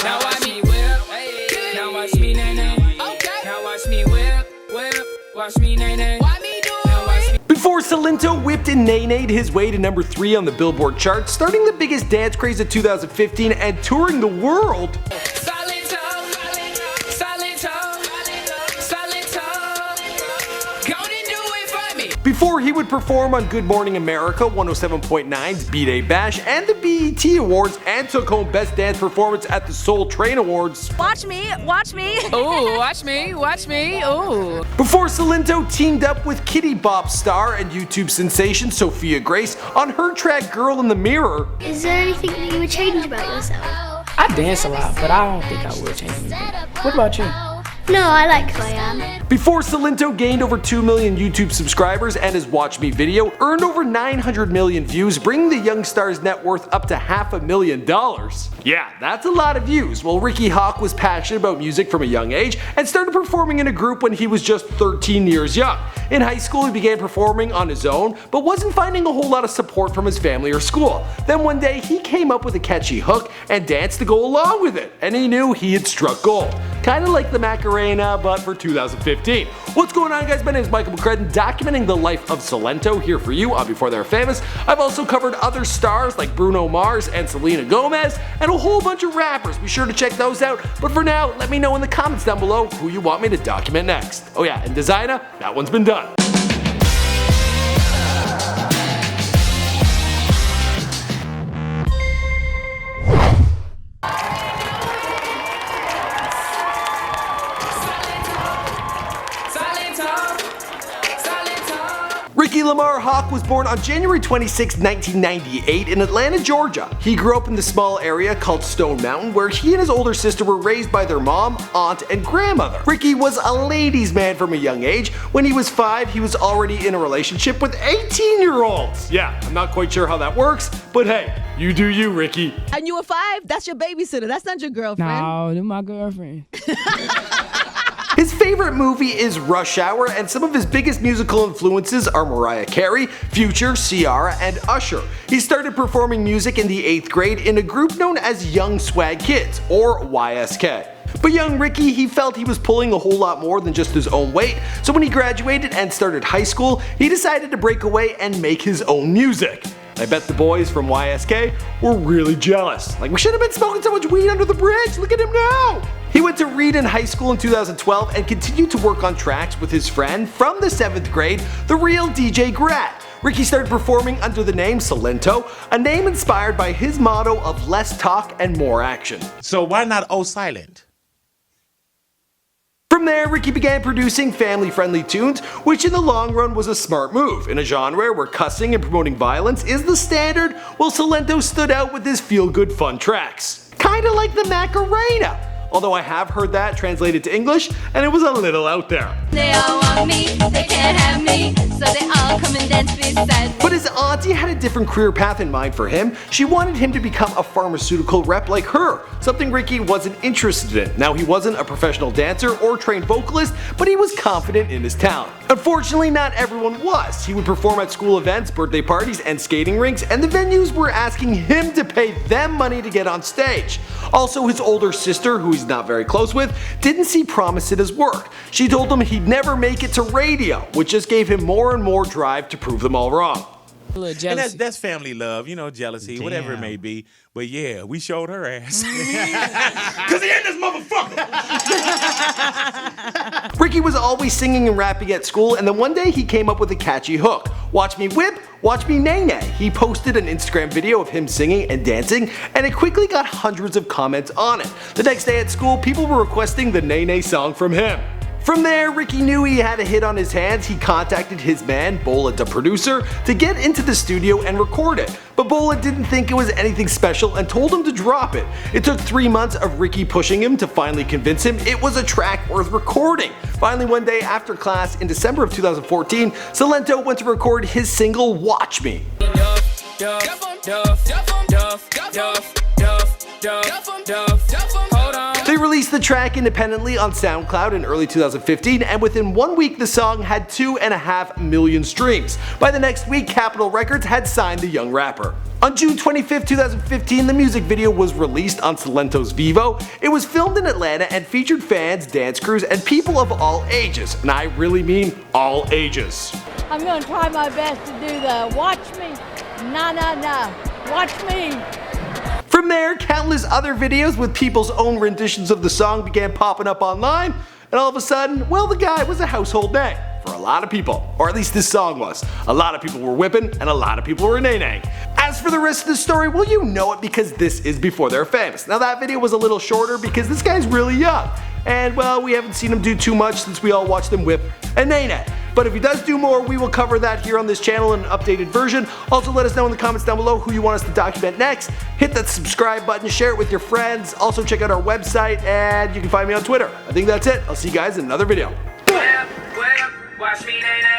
Now watch me whip. Now watch me nae-d. Now watch me whip. Watch me nae-d. Before Silento whipped and nae-d his way to number 3 on the Billboard chart, starting the biggest dance craze of 2015 and touring the world. Before he would perform on Good Morning America, 107.9's B-Day Bash, and the BET Awards, and took home Best Dance Performance at the Soul Train Awards. Watch me, watch me. Ooh, watch me, ooh. Before Silento teamed up with Kitty Bop star and YouTube sensation Sophia Grace on her track Girl in the Mirror. Is there anything that you would change about yourself? I dance a lot, but I don't think I would change anything. What about you? No, I like who I am. Before Silento gained over 2 million YouTube subscribers and his Watch Me video earned over 900 million views, bringing the young star's net worth up to $500,000. Yeah, that's a lot of views. Well, Ricky Hawk was passionate about music from a young age and started performing in a group when he was just 13 years young. In high school, he began performing on his own, but wasn't finding a whole lot of support from his family or school. Then one day, he came up with a catchy hook and danced to go along with it, and he knew he had struck gold. Kinda like the Macarena, but for 2015. What's going on, guys? My name is Michael McCrudden, documenting the life of Silento here for you on Before They Were Famous. I've also covered other stars like Bruno Mars and Selena Gomez, and a whole bunch of rappers. Be sure to check those out, but for now, let me know in the comments down below who you want me to document next. Oh yeah, and designer, that one's been done. Ricky Lamar Hawk was born on January 26, 1998 in Atlanta, Georgia. He grew up in the small area called Stone Mountain, where he and his older sister were raised by their mom, aunt, and grandmother. Ricky was a ladies' man from a young age. When he was 5, he was already in a relationship with 18-year-olds. Yeah, I'm not quite sure how that works, but hey, you do you, Ricky. And you were 5? That's your babysitter. That's not your girlfriend. No, they're my girlfriend. His favorite movie is Rush Hour, and some of his biggest musical influences are Mariah Carey, Future, Ciara, and Usher. He started performing music in the 8th grade in a group known as Young Swag Kids, or YSK. But young Ricky, he felt he was pulling a whole lot more than just his own weight, so when he graduated and started high school, he decided to break away and make his own music. I bet the boys from YSK were really jealous. Like, we should have been smoking so much weed under the bridge, look at him now! He went to Reed in high school in 2012 and continued to work on tracks with his friend from the 7th grade, the real DJ Grat. Ricky started performing under the name Silento, a name inspired by his motto of less talk and more action. So why not Oh Silent? From there, Ricky began producing family-friendly tunes, which in the long run was a smart move. In a genre where cussing and promoting violence is the standard, well, Silento stood out with his feel-good fun tracks. Kinda like the Macarena. Although I have heard that translated to English, and it was a little out there. They all want me, they can't have me, so they all come and dance beside me. But his auntie had a different career path in mind for him. She wanted him to become a pharmaceutical rep like her, something Ricky wasn't interested in. Now, he wasn't a professional dancer or trained vocalist, but he was confident in his talent. Unfortunately, not everyone was. He would perform at school events, birthday parties, and skating rinks, and the venues were asking him to pay them money to get on stage. Also, his older sister, who he's not very close with, didn't see promise in his work. She told him he'd never make it to radio, which just gave him more and more drive to prove them all wrong. And that's family love, you know, jealousy, whatever it may be. But yeah, we showed her ass. Cause he ain't this motherfucker! Ricky was always singing and rapping at school, and then one day he came up with a catchy hook. Watch me whip, watch me nae-d. He posted an Instagram video of him singing and dancing, and it quickly got hundreds of comments on it. The next day at school, people were requesting the nae-d song from him. From there, Ricky knew he had a hit on his hands. He contacted his man, Bola the producer, to get into the studio and record it. But Bola didn't think it was anything special and told him to drop it. It took 3 months of Ricky pushing him to finally convince him it was a track worth recording. Finally, one day after class in December of 2014, Silento went to record his single, Watch Me. They released the track independently on SoundCloud in early 2015, and within 1 week the song had 2.5 million streams. By the next week, Capitol Records had signed the young rapper. On June 25th, 2015, the music video was released on Silento's Vivo. It was filmed in Atlanta and featured fans, dance crews, and people of all ages. And I really mean all ages. I'm going to try my best to do the watch me, na na na, watch me. From there, countless other videos with people's own renditions of the song began popping up online, and all of a sudden, well, the guy was a household name for a lot of people, or at least this song was. A lot of people were whipping, and a lot of people were nae-naing. As for the rest of the story, well, you know it because this is before they're famous. Now that video was a little shorter because this guy's really young, and well, we haven't seen him do too much since we all watched him whip and nae-nae. But if he does do more, we will cover that here on this channel in an updated version. Also, let us know in the comments down below who you want us to document next. Hit that subscribe button, share it with your friends. Also, check out our website, and you can find me on Twitter. I think that's it. I'll see you guys in another video. Watch me nae-nae.